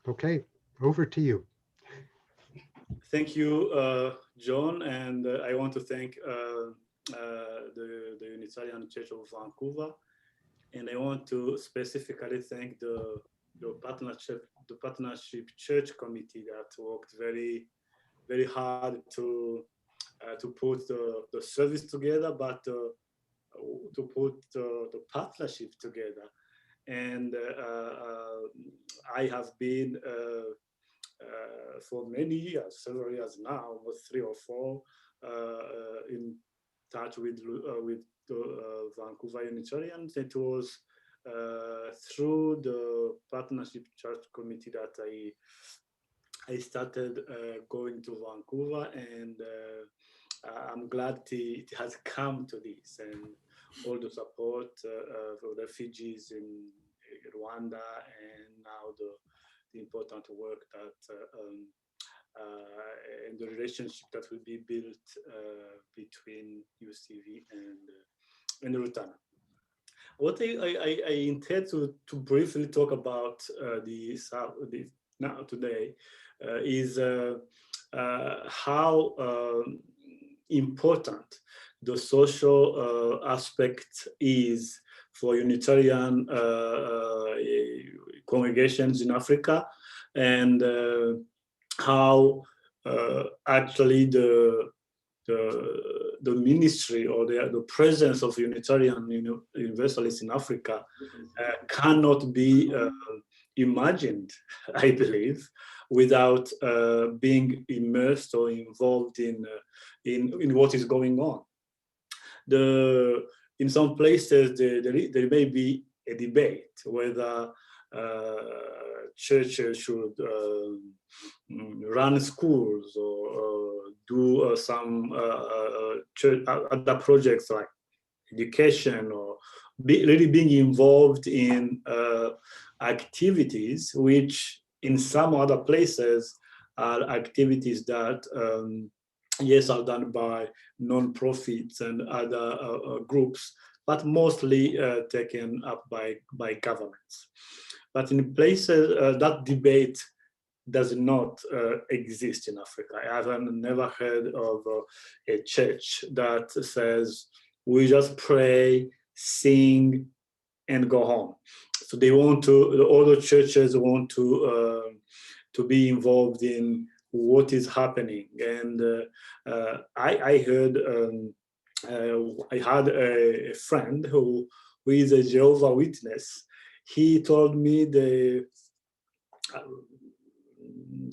Okay, over to you. Thank you, John, and I want to thank the Unitarian Church of Vancouver, and I want to specifically thank the partnership church committee that worked very hard to put the service together, but to put the partnership together. And I have been for many years, several years now, almost 3 or 4, in touch with the Vancouver Unitarians. It was through the partnership church committee that I started going to Vancouver, and I'm glad it has come to this, and all the support for refugees in Rwanda, and now the important work that and the relationship that will be built between UCV and Rutana. What I intend to briefly talk about the now today is how important the social aspect is for Unitarian congregations in Africa, and how actually the ministry or the presence of Unitarian Universalists in Africa cannot be imagined, I believe, without being immersed or involved in what is going on. In some places there may be a debate whether churches should run schools or do some church, other projects like education, or really being involved in activities which in some other places are activities that yes, are done by non-profits and other groups, but mostly taken up by governments. But in places that debate does not exist in Africa. I have never heard of a church that says we just pray, sing, and go home. So they want to. The other churches want to be involved in what is happening. And I heard. I had a friend who is a Jehovah Witness. He told me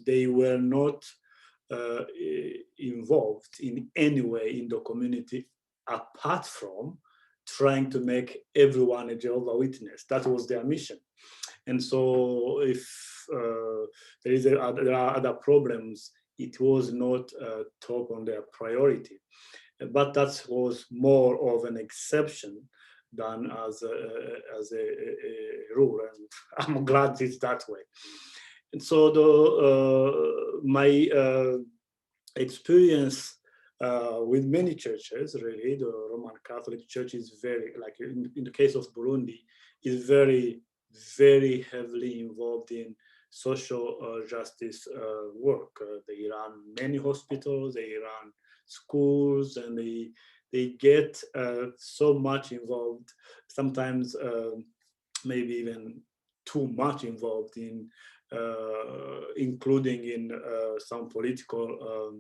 they were not involved in any way in the community apart from trying to make everyone a Jehovah Witness. That was their mission. And so if there are other problems, it was not top on their priority. But that was more of an exception than as a rule, and I'm glad it's that way. And so my experience with many churches, really, the Roman Catholic Church is very, like in the case of Burundi, is very heavily involved in social justice work. They run many hospitals, they run schools, and they get so much involved, sometimes maybe even too much involved in including in some political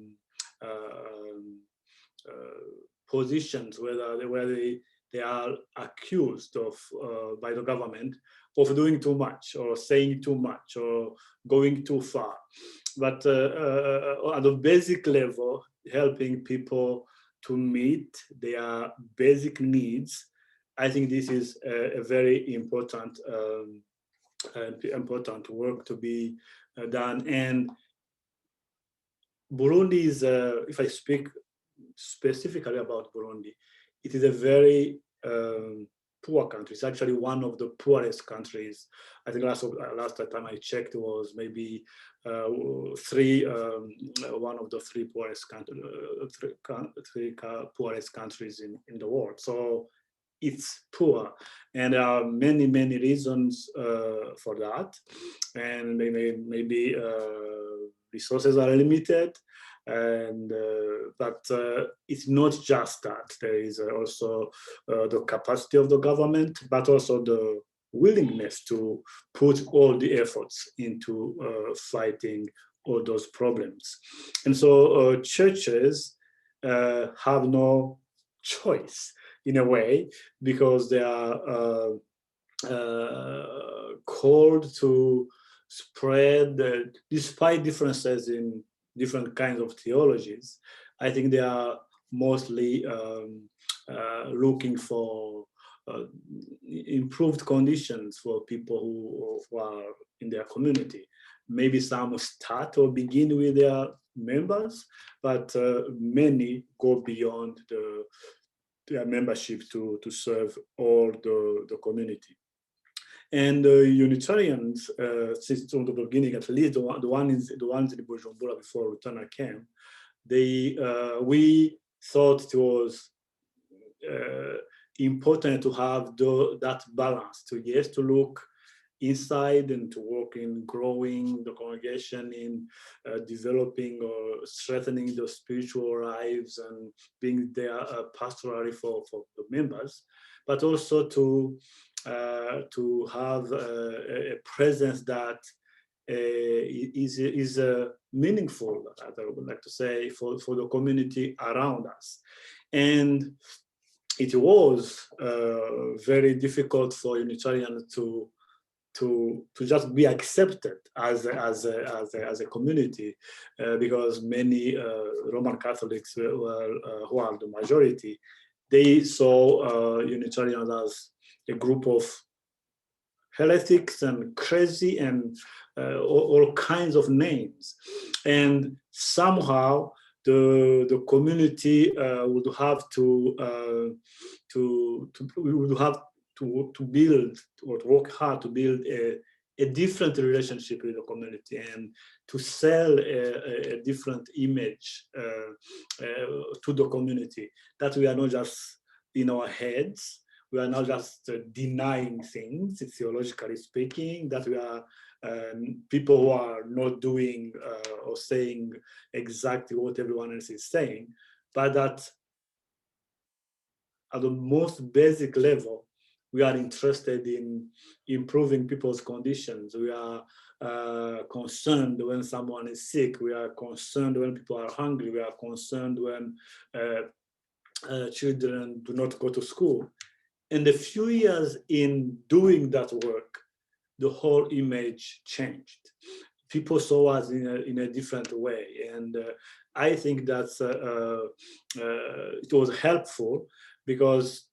positions where they are accused of by the government of doing too much or saying too much or going too far. But at a basic level, helping people to meet their basic needs, I think this is a very important work to be done. And Burundi is, if I speak specifically about Burundi, it is a very poor country. It's actually one of the poorest countries. I think last time I checked was maybe one of the three poorest poorest countries in the world. So it's poor. And there are many, many reasons for that. And maybe resources are limited. And but it's not just that. There is also the capacity of the government, but also the willingness to put all the efforts into fighting all those problems. And so churches have no choice in a way, because they are called to spread, despite differences in different kinds of theologies. I think they are mostly looking for improved conditions for people who are in their community. Maybe some start or begin with their members, but many go beyond their membership to serve all the community. And Unitarians, since from the beginning, at least the ones in Bujumbura before Rutana came, we thought it was important to have that balance, to look inside and to work in growing the congregation, in developing or strengthening the spiritual lives and being there pastorally for the members, but also to have a presence that is meaningful, I would like to say, for the community around us. And it was very difficult for Unitarians to just be accepted as a community, because many Roman Catholics who are the majority, they saw Unitarians as a group of heretics and crazy and all kinds of names. And somehow the community would have to build or to work hard to build a different relationship with the community, and to sell a different image to the community, that we are not just in our heads, we are not just denying things, theologically speaking, that we are people who are not doing or saying exactly what everyone else is saying, but that at the most basic level, we are interested in improving people's conditions. We are concerned when someone is sick. We are concerned when people are hungry. We are concerned when children do not go to school. And a few years in doing that work, the whole image changed. People saw us in a different way. And I think that it was helpful, because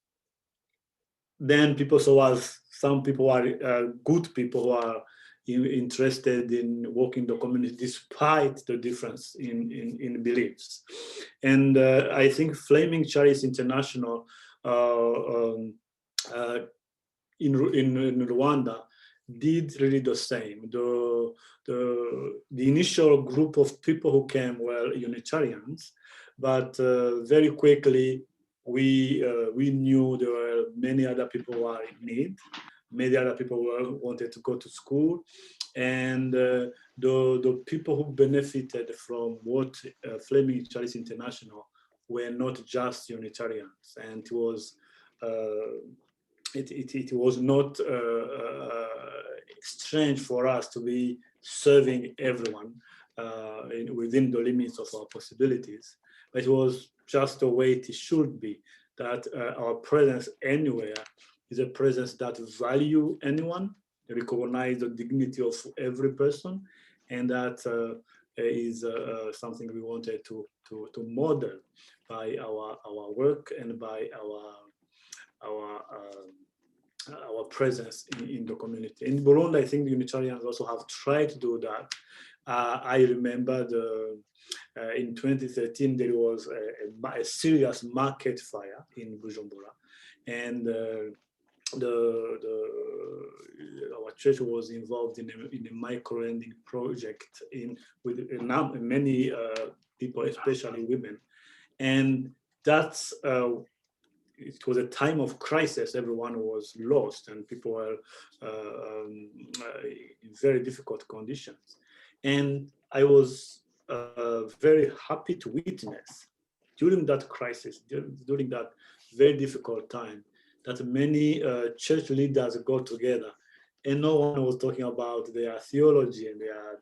then people saw us, some people are good people who are interested in working the community despite the difference in beliefs. And I think Flaming Chalice International in Rwanda did really the same. The initial group of people who came were Unitarians, but very quickly we knew there were many other people who are in need, many other people who wanted to go to school, and the people who benefited from what Flaming Chalice International were not just Unitarians, and it was it was not strange for us to be serving everyone within the limits of our possibilities, but it was just the way it should be, that our presence anywhere is a presence that value anyone, recognize the dignity of every person, and that is something we wanted to model by our work and by our presence in the community. In Burundi, I think the Unitarians also have tried to do that. I remember in 2013, there was a serious market fire in Bujumbura, and our church was involved in a micro-lending project with many people, especially women, and that's it was a time of crisis. Everyone was lost, and people were in very difficult conditions. And I was very happy to witness during that crisis, during that very difficult time, that many church leaders got together, and no one was talking about their theology and their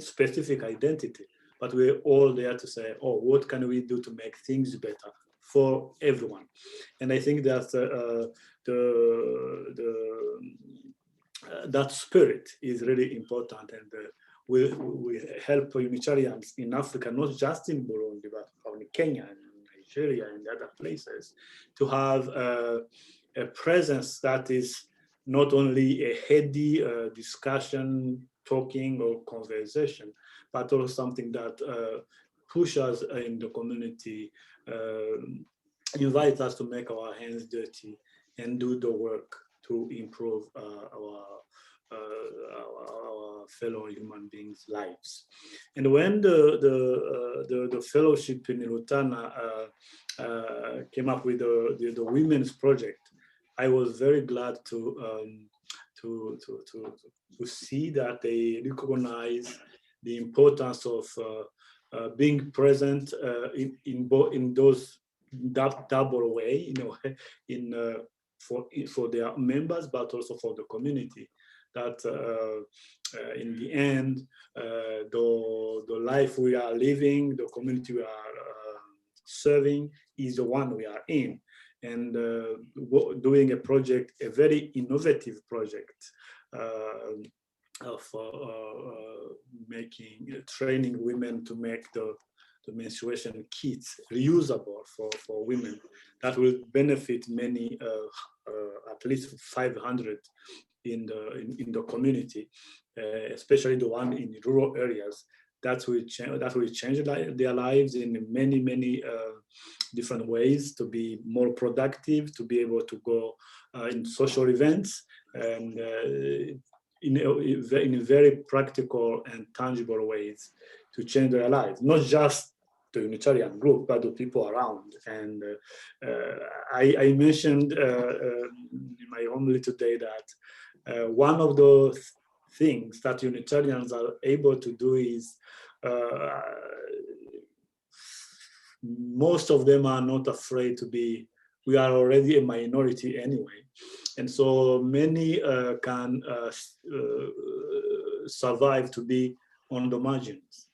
specific identity, but we're all there to say, oh, what can we do to make things better for everyone? And I think that that spirit is really important, and we help Unitarians in Africa, not just in Burundi, but in Kenya and Nigeria and other places, to have a presence that is not only a heady discussion, talking or conversation, but also something that pushes in the community, invites us to make our hands dirty and do the work to improve our fellow human beings' lives. And when the fellowship in Rutana came up with the women's project, I was very glad to see that they recognize the importance of being present in those that double way, for their members, but also for the community. That in the end, the life we are living, the community we are serving, is the one we are in. And doing a project, a very innovative project of training women to make the menstruation kits reusable for women, that will benefit many, at least 500 in the community, especially the one in rural areas. That will change their lives in many different ways, to be more productive, to be able to go in social events, and in very practical and tangible ways to change their lives, not just the Unitarian group, but the people around. And I mentioned in my homily today that one of the things that Unitarians are able to do is most of them are not afraid to be, we are already a minority anyway. And so many can survive to be on the margins.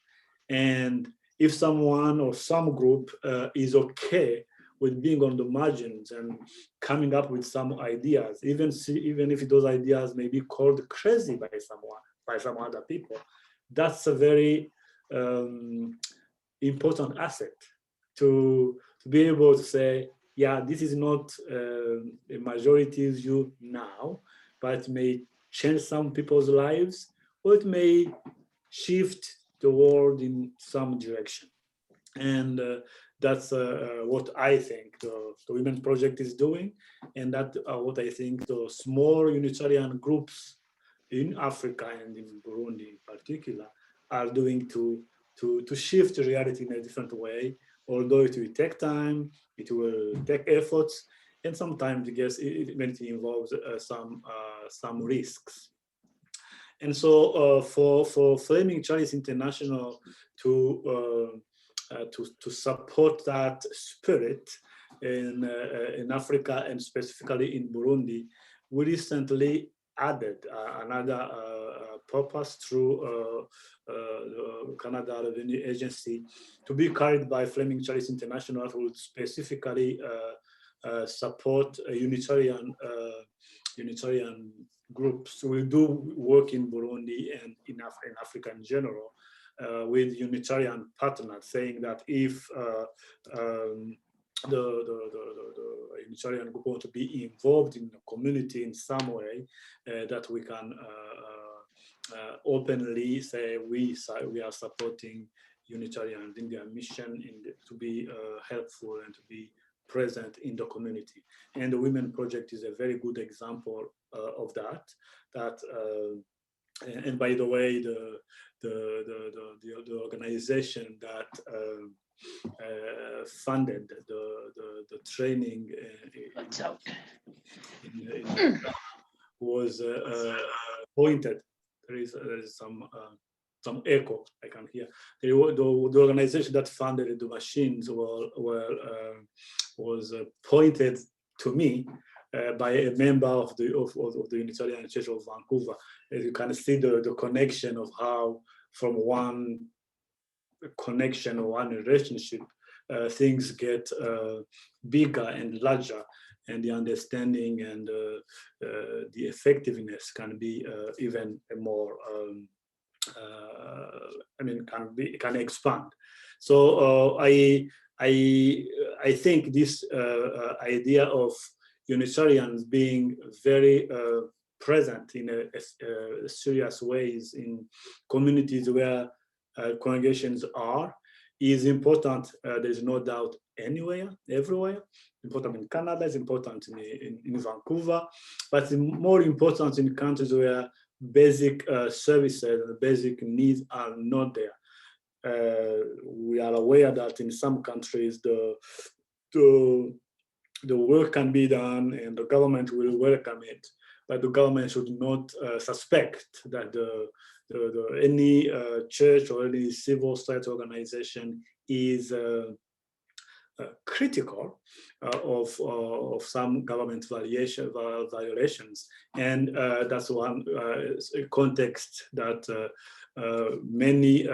And if someone or some group is okay with being on the margins and coming up with some ideas, even if those ideas may be called crazy by some other people, that's a very important asset to be able to say, yeah, this is not a majority's view now, but it may change some people's lives, or it may shift the world in some direction. And that's what I think the Women Project is doing, and that's what I think the small Unitarian groups in Africa and in Burundi in particular are doing to shift the reality in a different way. Although it will take time, it will take efforts, and sometimes I guess it involves some risks. And so for Flaming Chalice International to support that spirit in Africa and specifically in Burundi, we recently added another purpose through the Canada Revenue Agency, to be carried by Flaming Chalice International, that will specifically support Unitarian groups. So we do work in Burundi and in Africa in general with Unitarian partners, saying that if the Unitarian group want to be involved in the community in some way, that we can openly say we are supporting Unitarians in their mission to be helpful and to be present in the community. And the Women Project is a very good example of that. And by the way, the organization that funded the training was appointed. There is some echo I can hear. The organization that funded the machines was appointed to me by a member of the Unitarian Church of Vancouver. As you can see the connection of how from one connection or one relationship, things get bigger and larger, and the understanding and the effectiveness can be even more. Can expand. So I think this idea of Unitarians being very present in a serious ways in communities where congregations are is important. There's no doubt everywhere. Important in Canada, it's important in Vancouver, but it's more important in countries where basic services and basic needs are not there. We are aware that in some countries the work can be done and the government will welcome it, but the government should not suspect that any church or any civil society organization is critical of some government violations, and that's one context that many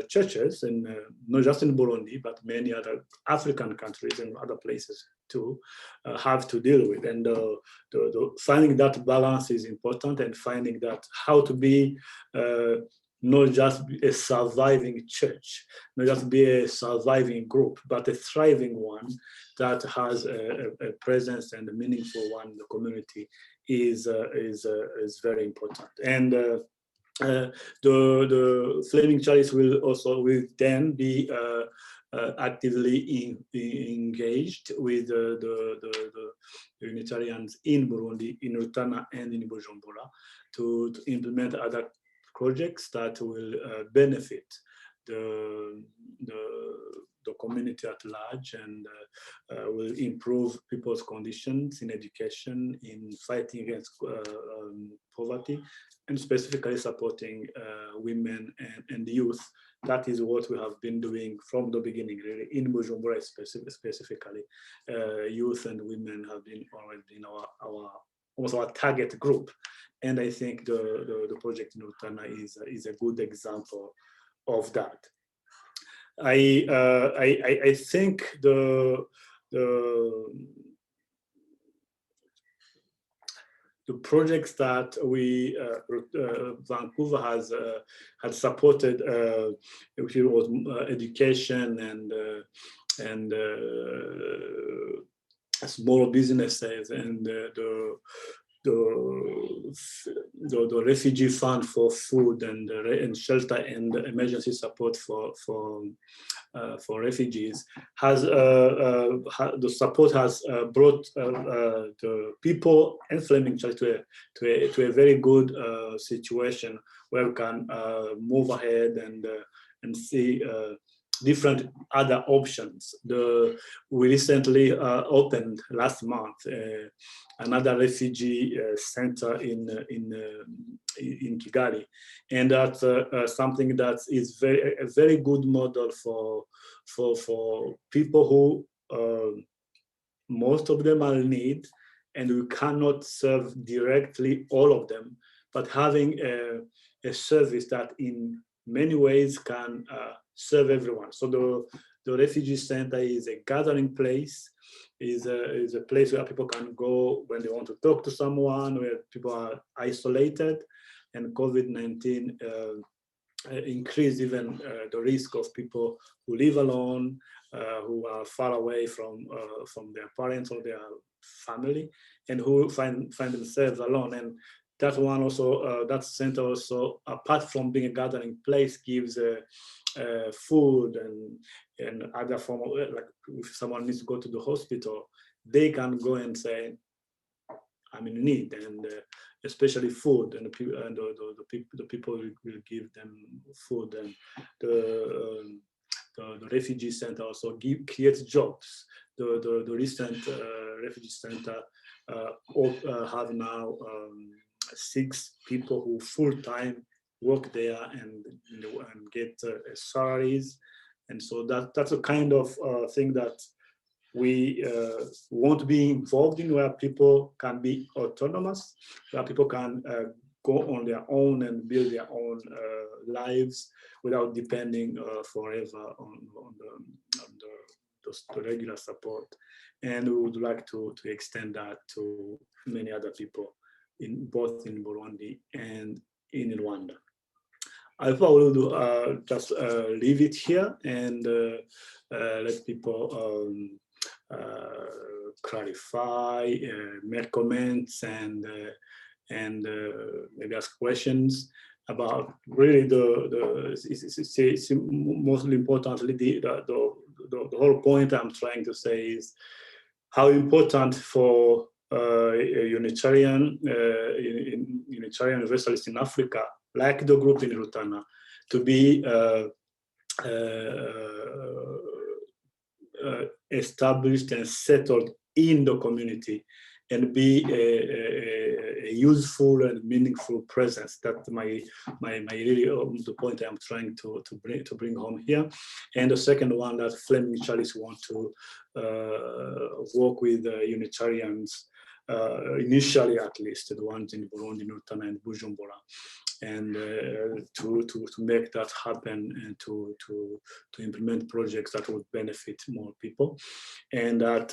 churches, and not just in Burundi, but many other African countries and other places too, have to deal with. And finding that balance is important, and finding that how to be not just a surviving church, not just be a surviving group, but a thriving one that has a presence and a meaningful one in the community is very important. And the Flaming Chalice will then be actively engaged with the Unitarians in Burundi, in Rutana and in Bujumbura to implement other projects that will benefit the community at large, and will improve people's conditions in education, in fighting against poverty, and specifically supporting women and youth. That is what we have been doing from the beginning, really, in Bujumbura specifically. Youth and women have always been almost our target group. And I think the project in Rutana is a good example of that. I think the projects that Vancouver had supported, which was education and small businesses, and the refugee fund for food and shelter and emergency support for refugees the support has brought the people and Flaming Chalice to a very good situation where we can move ahead and see different other options. We recently opened last month another refugee center in Kigali, and that's something that is a very good model for people who most of them are in need, and we cannot serve directly all of them, but having a service that in many ways can serve everyone. So the refugee center is a gathering place, is a place where people can go when they want to talk to someone, where people are isolated, and COVID-19 increased even the risk of people who live alone, who are far away from their parents or their family, and who find themselves alone. And that one also, that center also, apart from being a gathering place, gives food and other form of, like if someone needs to go to the hospital, they can go and say, I'm in need, and especially food, and the people will give them food. And the refugee center also creates jobs. The recent refugee center have now 6 people who full-time work there and get salaries. And so that's a kind of thing that we want to be involved in, where people can be autonomous, where people can go on their own and build their own lives without depending forever on the regular support. And we would like to extend that to many other people, both in Burundi and in Rwanda. I thought we will just leave it here and let people clarify, make comments, and maybe ask questions about really mostly importantly the whole point I'm trying to say is how important for Unitarian Universalists in Africa, like the group in Rutana, to be established and settled in the community and be a useful and meaningful presence. That's my really the point I'm trying to bring home here. And the second one, that Flaming Chalice want to work with Unitarians, initially at least, the ones in Burundi, Rutana, and Bujumbura, and to make that happen and to implement projects that would benefit more people. And that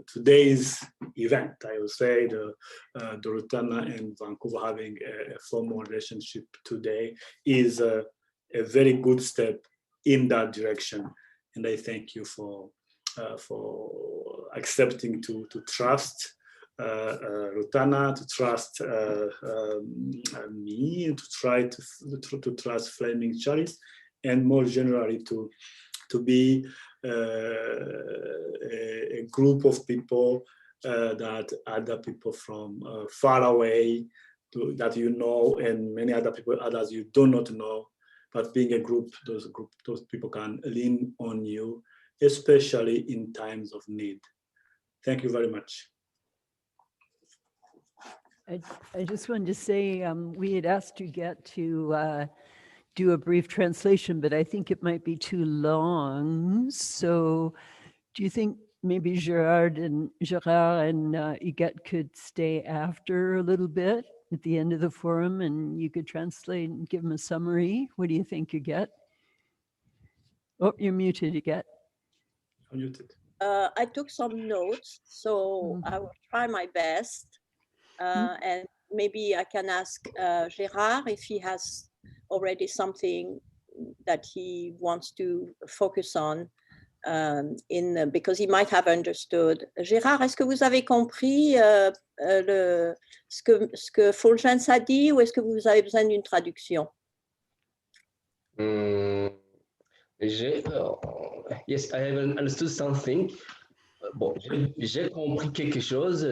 today's event, I would say, the Rutana and Vancouver having a formal relationship today is a very good step in that direction. And I thank you for accepting to trust Rutana, to trust me, to try to trust Flaming Chalice, and more generally to be a group of people that other people from far away that you know, and many other people, others you do not know, but being a group, those people can lean on you, especially in times of need. Thank you very much. I just wanted to say we had asked you to do a brief translation, but I think it might be too long. So do you think maybe Gerard and Huguette could stay after a little bit at the end of the forum, and you could translate and give them a summary? What do you think, Huguette? Oh, you're muted, Huguette. I'm muted. I took some notes, so I will try my best. And maybe I can ask Gerard if he has already something that he wants to focus on because he might have understood. Gérard, est-ce que vous avez compris ce que Fulgence a dit, ou est-ce que vous avez besoin d'une traduction? Yes, I have understood something. Bon, j'ai compris quelque chose.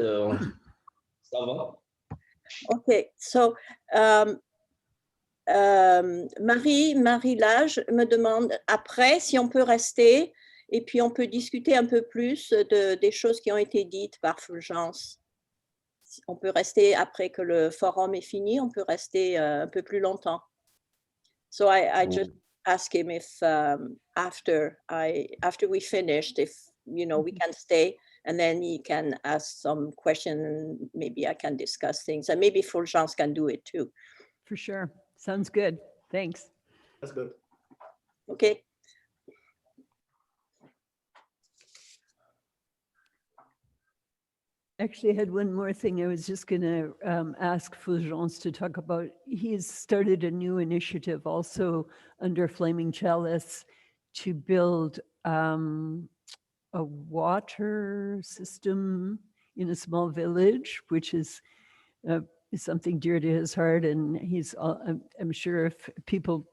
Ça va? Okay, so Marie Lage me demande après si on peut rester et puis on peut discuter un peu plus des choses qui ont été dites par Fulgence. On peut rester après que le forum est fini, on peut rester un peu plus longtemps. So I just ask him if after we finished, if we can stay, and then he can ask some questions, and maybe I can discuss things, and maybe Fulgence can do it too. For sure. Sounds good. Thanks. That's good. Okay. Actually, I had one more thing I was just going to ask Fulgence to talk about. He's started a new initiative also under Flaming Chalice to build a water system in a small village, which is something dear to his heart. And I'm sure if people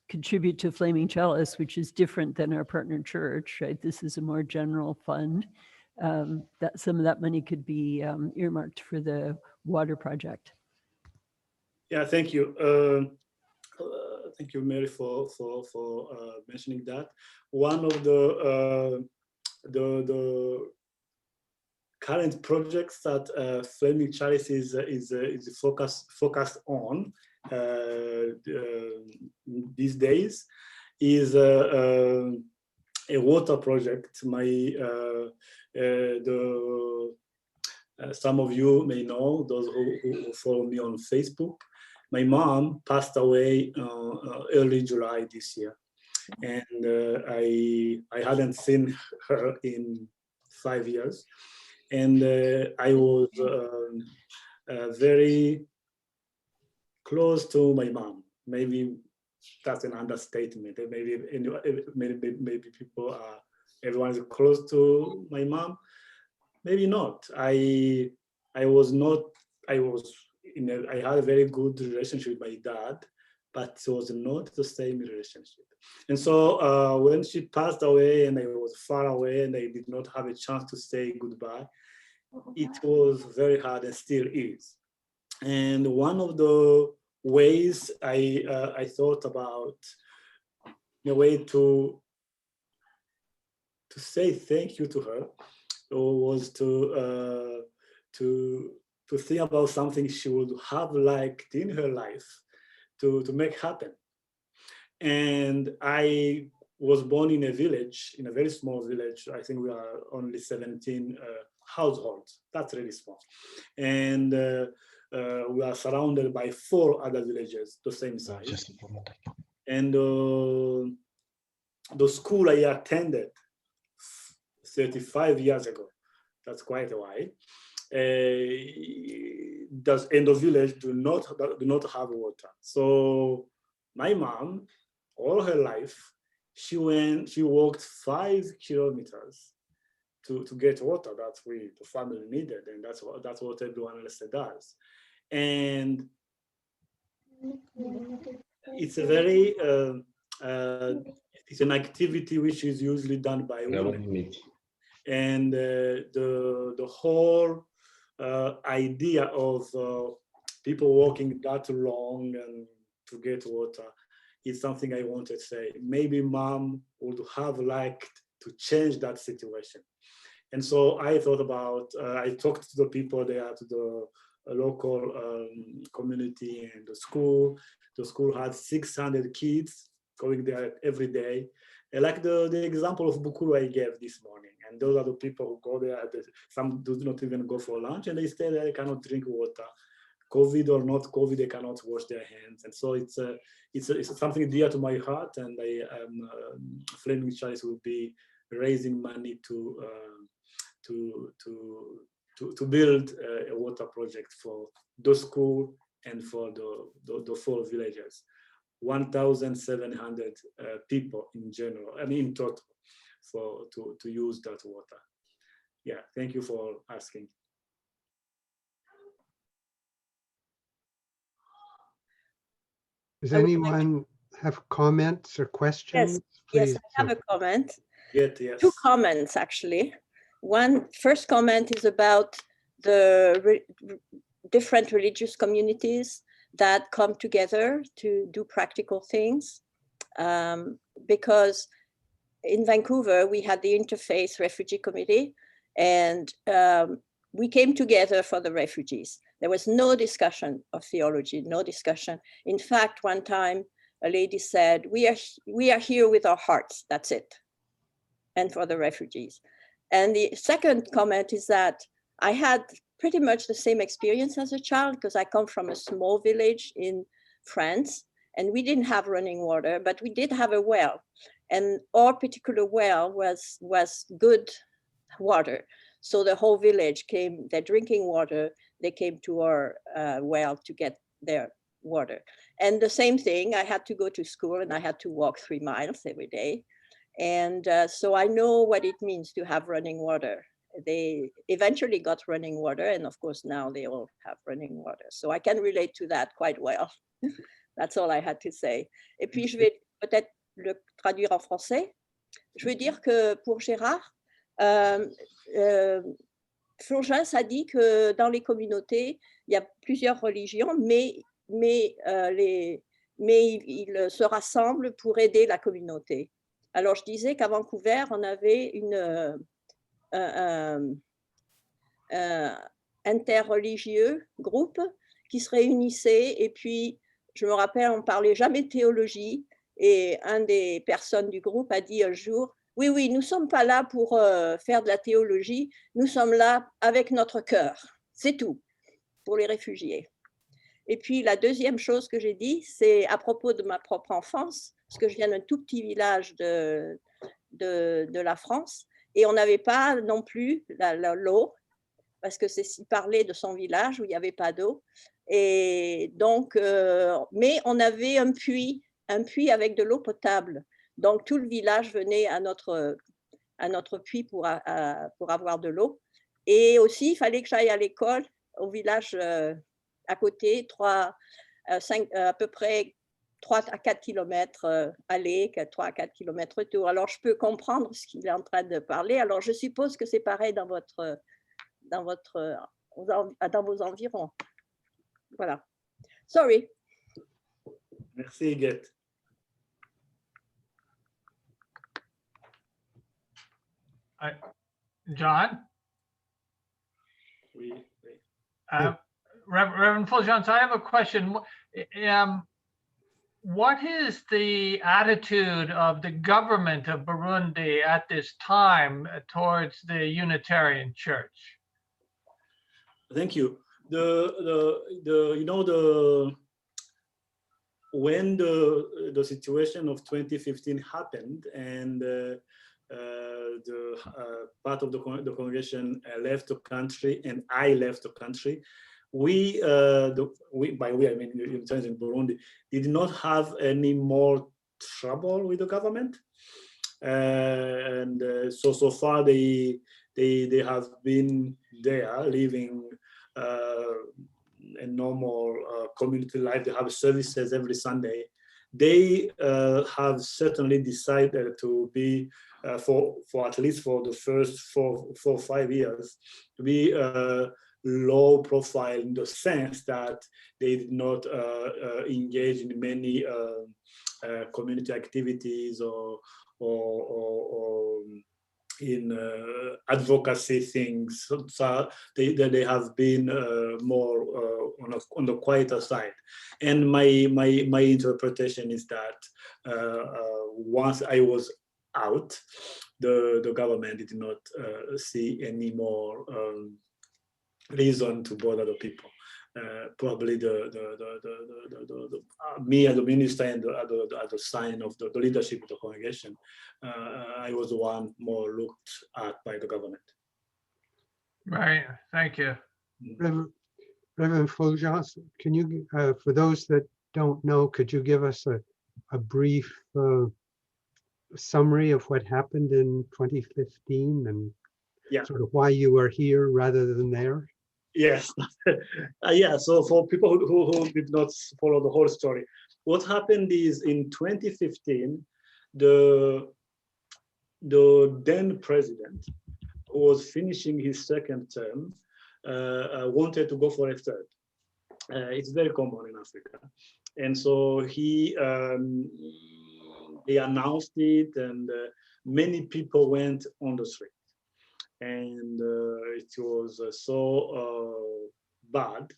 contribute to Flaming Chalice, which is different than our partner church, right? This is a more general fund. That some of that money could be earmarked for the water project. Yeah, thank you. thank you, Mary, for mentioning that. One of the current projects that Flaming Chalice is focused on these days is a water project. Some of you may know, those who follow me on Facebook. My mom passed away early July this year, and I hadn't seen her in 5 years, and I was very close to my mom. Maybe that's an understatement. Maybe people are, everyone is close to my mom. Maybe not. I had a very good relationship with my dad, but it was not the same relationship. And so when she passed away and I was far away and I did not have a chance to say goodbye, it was very hard and still is. And one of the ways I thought about a way to say thank you to her was to think about something she would have liked in her life to make happen. And I was born in a village, in a very small village. I think we are only 17 households. That's really small. And we are surrounded by 4 other villages, the same size. And the school I attended 35 years ago, that's quite a while, and the village do not have water. So my mom, all her life, she walked 5 kilometers to get water that the family needed, and that's what everyone else does. And it's a very it's an activity which is usually done by women. And the whole idea of people walking that long and to get water is something I wanted to say. Maybe mom would have liked to change that situation. And so I thought about, I talked to the people there, to the local community and the school. The school had 600 kids going there every day. And like the example of Bukuru I gave this morning. And those are the people who go there. Some do not even go for lunch, and they stay there, they cannot drink water. COVID or not COVID, they cannot wash their hands. And so it's something dear to my heart, and Flaming Chalice will be raising money to build a water project for the school and for the 4 villages. 1,700 people in general, I mean in total, to use that water. Yeah, thank you for asking. Does anyone have comments or questions? Yes, I have a comment. Yes. 2 comments, actually. First comment is about the different religious communities that come together to do practical things. Because in Vancouver, we had the Interfaith Refugee Committee, and we came together for the refugees. There was no discussion of theology, no discussion. In fact, one time a lady said, we are here with our hearts, that's it, and for the refugees. And the second comment is that I had pretty much the same experience as a child, because I come from a small village in France, and we didn't have running water, but we did have a well. And our particular well was good water. So the whole village came, their drinking water, they came to our well to get their water. And the same thing, I had to go to school and I had to walk 3 miles every day. And so I know what it means to have running water. They eventually got running water, and of course now they all have running water. So I can relate to that quite well. That's all I had to say. Et puis je vais peut-être le traduire en français. Je veux dire que pour Gérard, Fulgence a dit que dans les communautés, il y a plusieurs religions, mais mais ils se rassemblent pour aider la communauté. Alors, je disais qu'à Vancouver, on avait un interreligieux groupe qui se réunissait, et puis, je me rappelle, on ne parlait jamais de théologie, et un des personnes du groupe a dit un jour, oui, oui, nous ne sommes pas là pour faire de la théologie, nous sommes là avec notre cœur, c'est tout, pour les réfugiés. Et puis, la deuxième chose que j'ai dit, c'est à propos de ma propre enfance, parce que je viens d'un tout petit village de la France, et on n'avait pas non plus l'eau, parce que c'est s'il parlait de son village où il n'y avait pas d'eau. Et donc, mais on avait un puits avec de l'eau potable. Donc, tout le village venait à notre puits pour avoir de l'eau. Et aussi, il fallait que j'aille à l'école au village à côté, à peu près 3 à 4 kilomètres aller, 3 à 4 kilomètres retour. Alors, je peux comprendre ce qu'il est en train de parler. Alors, je suppose que c'est pareil dans vos environs. Voilà. Sorry. Merci, Huguette. John? Oui, oui. Reverend Fulgence, I have a question. What is the attitude of the government of Burundi at this time towards the Unitarian Church? Thank you. When the situation of 2015 happened, and part of the congregation left the country, and I left the country, by we I mean Unitarians in Burundi, did not have any more trouble with the government, and so far they have been there living a normal community life. They have services every Sunday. They have certainly decided to be for at least for the first 4 or 5 years to be low profile, in the sense that they did not engage in many community activities or in advocacy things. So they have been more on the quieter side. And my interpretation is that once I was out, the government did not see any more reason to bother the people. Probably me as the minister and the sign of the leadership of the congregation, I was the one more looked at by the government. Right, thank you. Reverend Fulgence, can you, for those that don't know, could you give us a brief summary of what happened in 2015 and sort of why you are here rather than there? Yes, yeah. So for people who did not follow the whole story, what happened is in 2015, the then president, who was finishing his second term, wanted to go for a third. It's very common in Africa, and so they announced it, and many people went on the street. And it was so bad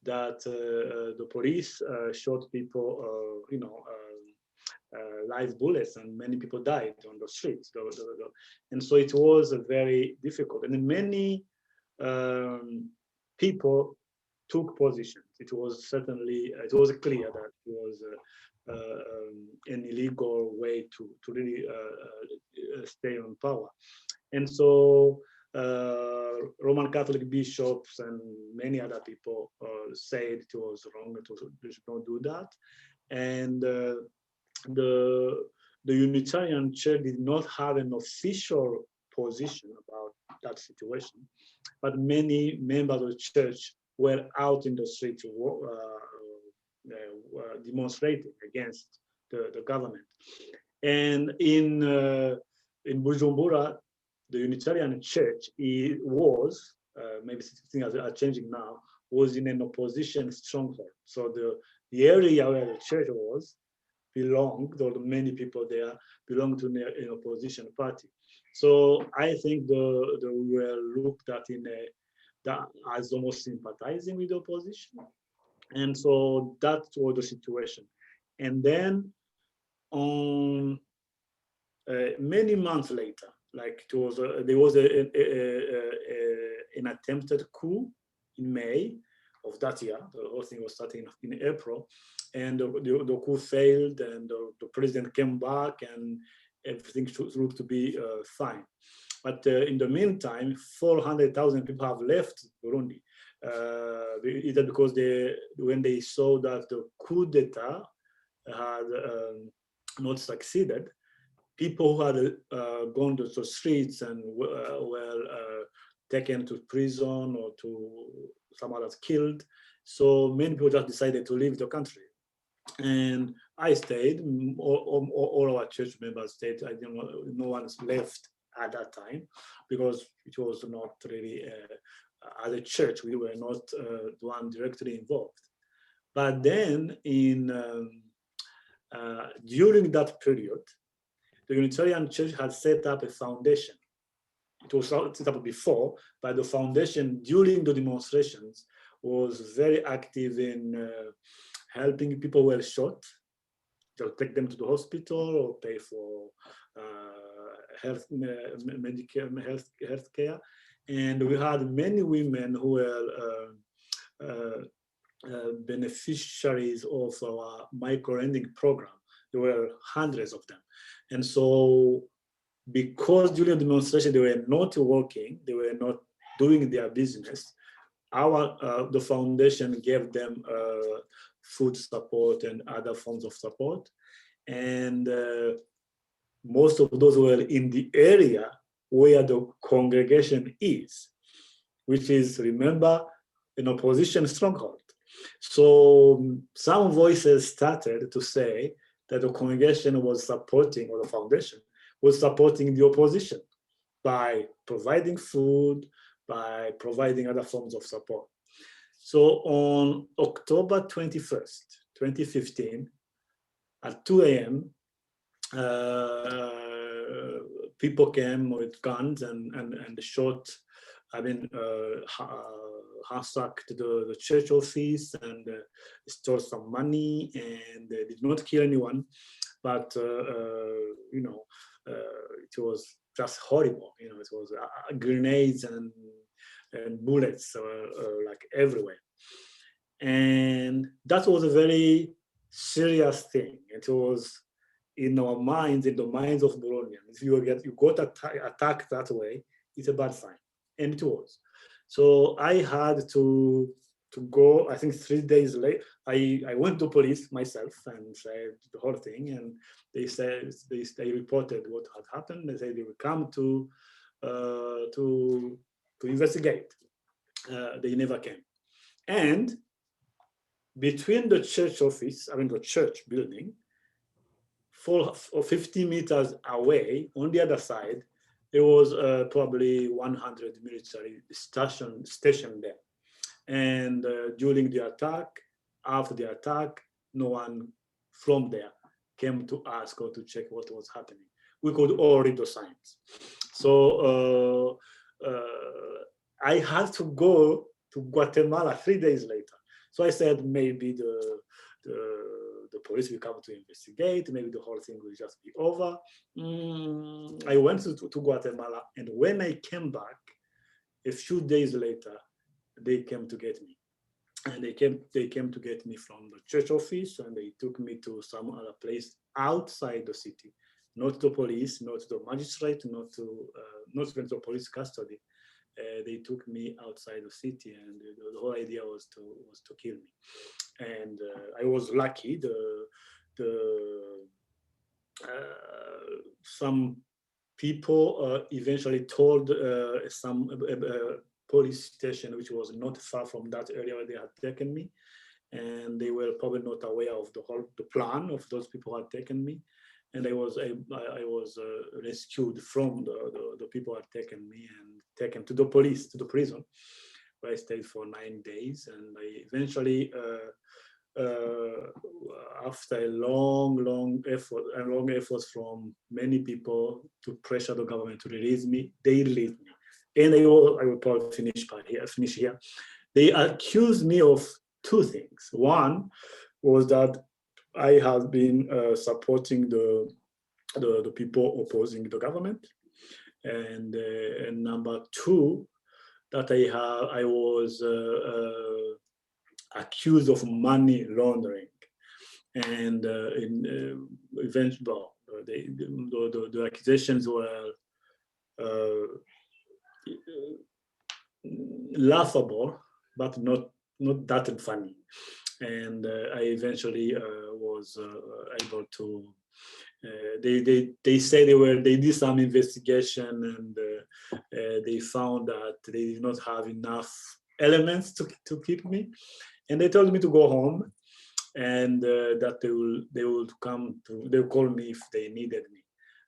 that the police shot people, live bullets, and many people died on the streets. And so it was very difficult. And many people took positions. It was clear that it was an illegal way to really stay on power. And so Roman Catholic bishops and many other people said it was wrong, they should not do that. And the Unitarian Church did not have an official position about that situation, but many members of the church were out in the street demonstrating against the government. And in Bujumbura, the Unitarian Church was, maybe things are changing now, was in an opposition stronghold. So the area where the church was belonged, or many people there belonged to an opposition party. So I think they were looked at as almost sympathizing with the opposition. And so that was the situation. And then on many months later, like there was an attempted coup in May of that year. The whole thing was starting in April, and the coup failed, and the president came back, and everything looked to be fine. But in the meantime, 400,000 people have left Burundi, either because when they saw that the coup d'etat had not succeeded, people who had gone to the streets and were taken to prison or to some others killed. So many people just decided to leave the country. And I stayed, all our church members stayed. I didn't know, no one left at that time because it was not really, as a church, we were not the one directly involved. But then during that period, the Unitarian Church had set up a foundation. It was set up before, but the foundation during the demonstrations was very active in helping people who were shot, to take them to the hospital or pay for health care. And we had many women who were beneficiaries of our micro-lending program. There were hundreds of them. And so because during the demonstration they were not working, they were not doing their business, the foundation gave them food support and other forms of support. And most of those were in the area where the congregation is, which is, remember, an opposition stronghold. So some voices started to say that the congregation was supporting, or the foundation was supporting the opposition by providing food, by providing other forms of support. So on October 21st, 2015, at 2 a.m., people came with guns and shot, ransacked the church office and stole some money, and they did not kill anyone, but it was just horrible. It was grenades and bullets like everywhere, and that was a very serious thing. It was in our minds, in the minds of Burundians. If you got attacked that way, it's a bad sign, and it was. So I had to go. I think 3 days later, I went to police myself and said the whole thing, and they said they reported what had happened. They said they would come to investigate. They never came. And between the church office, the church building, 50 meters away, on the other side, there was probably 100 military stationed there. And during the attack, after the attack, no one from there came to ask or to check what was happening. We could all read the signs. So I had to go to Guatemala 3 days later. So I said maybe the police will come to investigate, maybe the whole thing will just be over. I went to Guatemala, and when I came back, a few days later, they came to get me. And they came to get me from the church office, and they took me to some other place outside the city, not to police, not to the magistrate, not even to police custody. They took me outside the city, and the whole idea was to kill me. And I was lucky. Some people eventually told some police station, which was not far from that area where they had taken me, and they were probably not aware of the plan of those people who had taken me. And I was rescued from the people who had taken me and taken to the police, to the prison, where I stayed for 9 days. And I eventually after a long efforts from many people to pressure the government to release me, they released me. And I will probably finish here. They accused me of two things. One was that I have been supporting the people opposing the government, and number two, that I was accused of money laundering, and eventually, the accusations were laughable, but not that funny. And I eventually was able to. They say they did some investigation, and they found that they did not have enough elements to keep me, and they told me to go home, and that they'll call me if they needed me.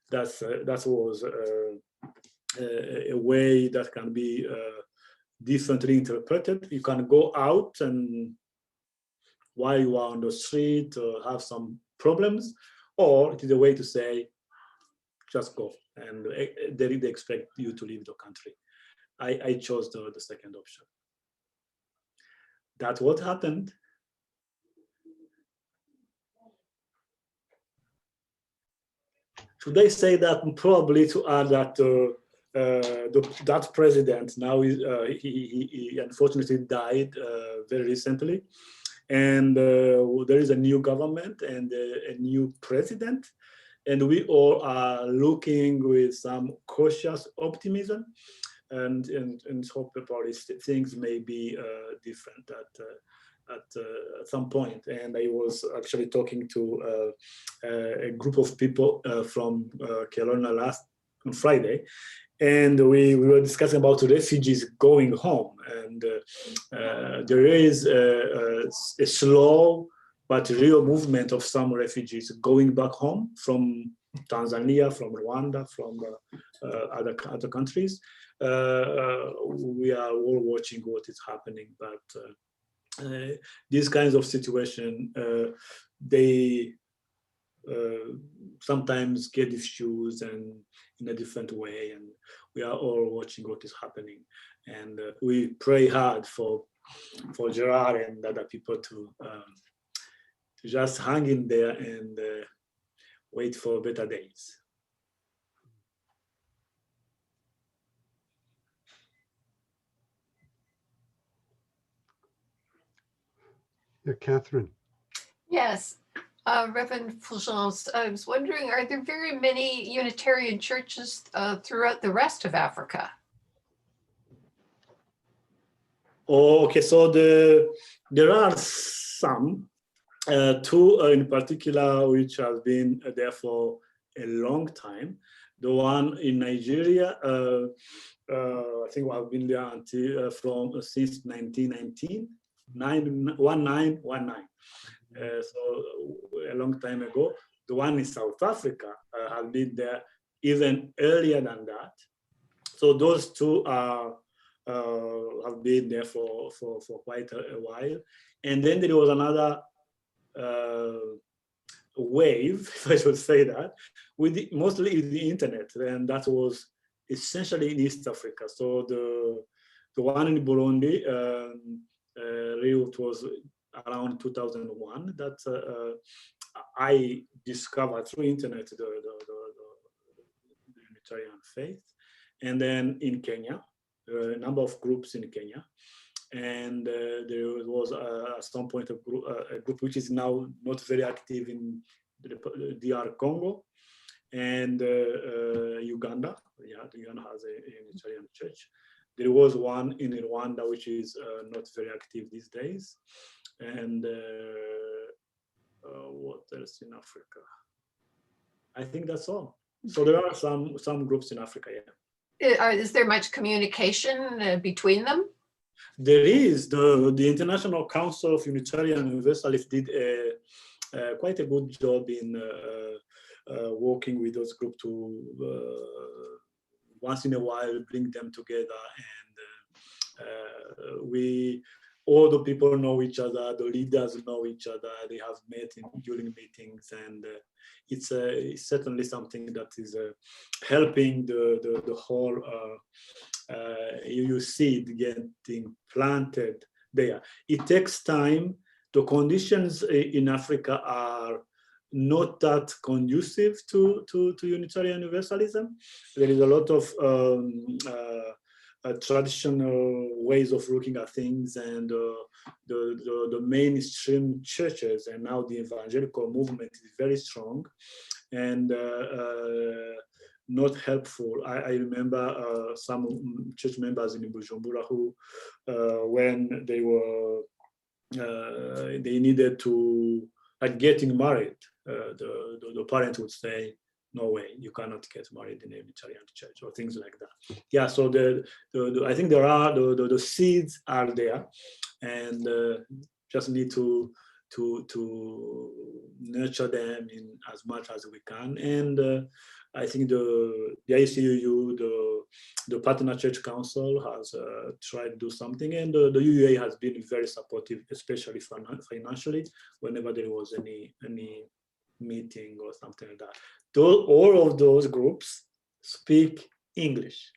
That was a way that can be differently interpreted. You can go out, and while you are on the street have some problems, or it is a way to say, just go, and they expect you to leave the country. I chose the second option. That's what happened. Should I say that? Probably to add that that president now is he unfortunately died very recently, and there is a new government and a new president, and we all are looking with some cautious optimism, and hope probably things may be different at some point. And I was actually talking to a group of people from Carolina on Friday, and we were discussing about refugees going home, and there is a slow but real movement of some refugees going back home from Tanzania, from Rwanda, from other countries. We are all watching what is happening, but these kinds of situations, they sometimes get diffused and in a different way, and we are all watching what is happening, and we pray hard for Gerard and other people to just hang in there and wait for better days. Yeah, Catherine. Yes, Reverend Fulgence, I was wondering, are there very many Unitarian churches throughout the rest of Africa? Okay, so there are some, two in particular, which have been there for a long time. The one in Nigeria, I think we have been there until since 1919, 1919. So a long time ago. The one in South Africa has been there even earlier than that. So those two have been there for quite a while. And then there was another wave, if I should say that, mostly with the internet, and that was essentially in East Africa. So the one in Burundi, it was around 2001 that I discovered through internet the Unitarian faith, and then in Kenya, a number of groups in Kenya. And there was at some point a group which is now not very active in the DR Congo and Uganda. Yeah, Uganda has a Unitarian church. There was one in Rwanda which is not very active these days. And what else in Africa? I think that's all. So there are some groups in Africa, yeah. Is there much communication between them? There is. The International Council of Unitarian Universalists did quite a good job in working with those groups to once in a while bring them together, and we all the people know each other, the leaders know each other, they have met during meetings, and it's certainly something that is helping the whole you see it getting planted there. It takes time. The conditions in Africa are not that conducive to Unitarian Universalism. There is a lot of traditional ways of looking at things, and the mainstream churches, and now the evangelical movement is very strong and not helpful. I remember some church members in Bujumbura who, when they were, they needed to, like, getting married, the parents would say, no way, you cannot get married in a Unitarian church, or things like that. Yeah, so I think there are, the seeds are there, and just need to nurture them in as much as we can. And I think the ICUU, the Partner Church Council has tried to do something, and the UUA has been very supportive, especially financially, whenever there was any meeting or something like that. All of those groups speak English.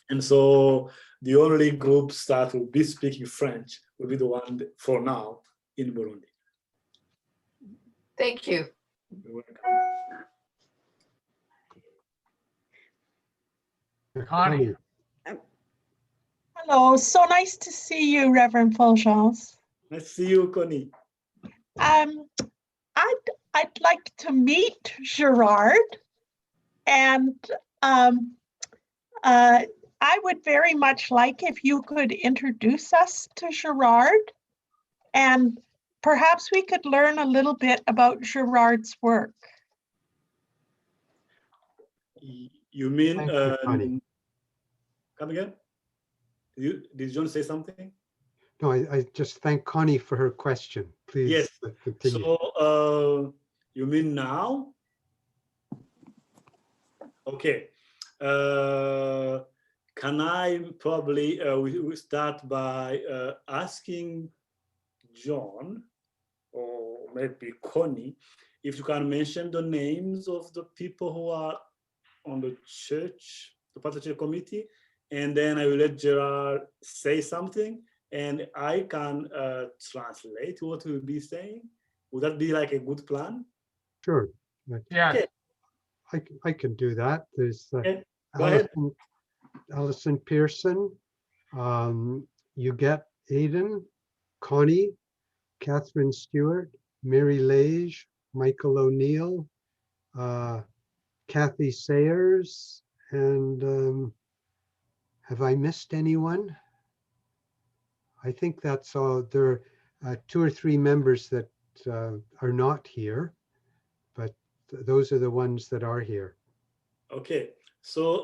And so the only groups that will be speaking French will be the one for now in Burundi. Thank you. You're welcome. Connie. Hello, so nice to see you, Reverend Fulgence. Nice to see you, Connie. I'd like to meet Gerard, and I would very much like if you could introduce us to Gerard, and perhaps we could learn a little bit about Gerard's work. You mean, Thank you, Connie. come again? Did John say something? No, I just thank Connie for her question. Please Yes. continue. So you mean now? Okay. Can I probably, we start by asking John, or maybe Connie, if you can mention the names of the people who are on the church, the Pastor Church Committee, and then I will let Gerard say something, and I can translate what we'll be saying. Would that be like a good plan? Sure. Yeah. Okay. I can do that. There's Okay. Go ahead. Allison Pearson, you get Aidan, Connie, Catherine Stewart, Mary Lage, Michael O'Neill, Kathy Sayers, and have I missed anyone? I think that's all. There are 2 or 3 members that are not here, but those are the ones that are here. Okay. So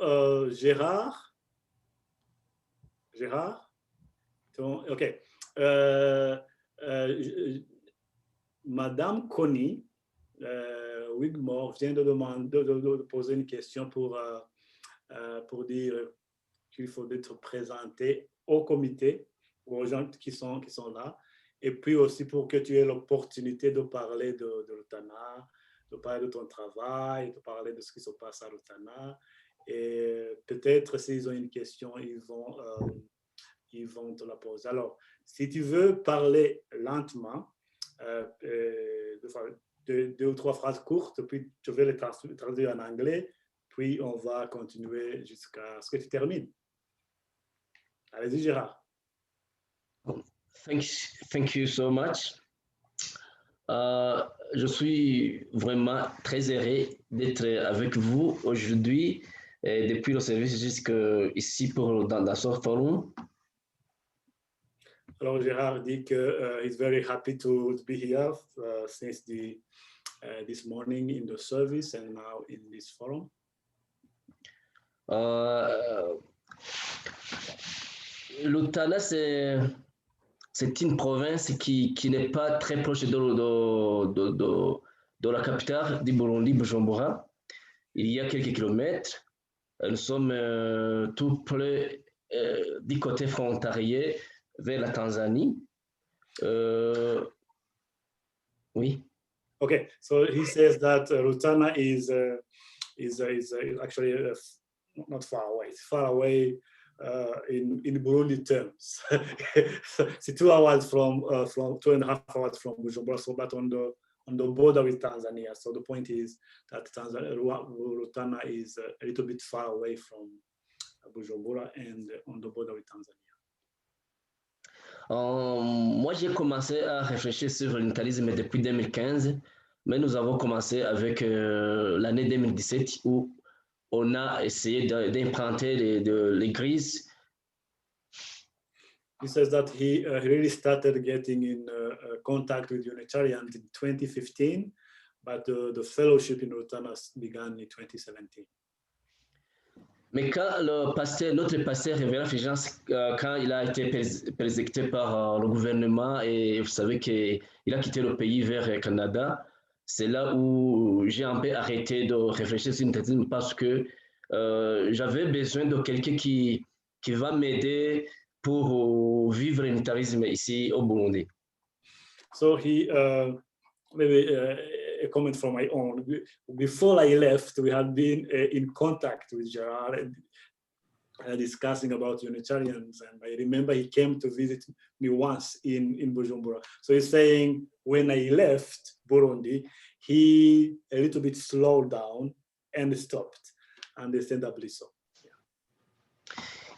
Gérard, okay. Madame Connie Wigmore vient de poser une question pour dire qu'il faut être présenté au comité, aux gens qui sont là, et puis aussi pour que tu aies l'opportunité de parler de l'Utana, de parler de ton travail, de parler de ce qui se passe à l'Utana. Et peut-être s'ils ont une question, ils vont te la poser. Alors, si tu veux parler lentement, 2 ou 3 phrases courtes, puis je vais les traduire en anglais, puis on va continuer jusqu'à ce que tu termines. Allez-y, Gérard. Thank you so much. Je suis vraiment très heureux d'être avec vous aujourd'hui, depuis le service jusqu'ici dans ce forum. Alors Gérard dit que he's very happy to be here since this morning in the service and now in this forum. L'Utana, c'est une province qui n'est pas très proche de la capitale du Burundi, Bujumbura. Il y a quelques kilomètres. Nous sommes tout près du côté frontalier vers la Tanzanie. Oui. Okay, so he says that Rutana is actually not far away. It's far away in Burundi terms. It's 2 hours from 2.5 hours from Bujumbura, so but on the border with Tanzania. So the point is that Rutana is a little bit far away from Bujumbura and on the border with Tanzania. Moi, j'ai commencé à réfléchir sur l'unitarisme depuis 2015, mais nous avons commencé avec l'année 2017 où on a essayé d'implanter l'église. He says that he really started getting in contact with Unitarians in 2015, but the fellowship in Rutana began in 2017. Mais quand notre pasteur révérend Fulgence, quand il a été persécuté par le gouvernement et vous savez qu'il a quitté le pays vers le Canada, c'est là où j'ai un peu arrêté de réfléchir sur l'unitarisme parce que j'avais besoin de quelqu'un qui va m'aider pour vivre l'unitarisme ici au Burundi. So he maybe a comment from my own. Before I left, we had been in contact with Gerard discussing about Unitarians, and I remember he came to visit me once in Bujumbura. So he's saying when I left Burundi, he a little bit slowed down and stopped, understandably so.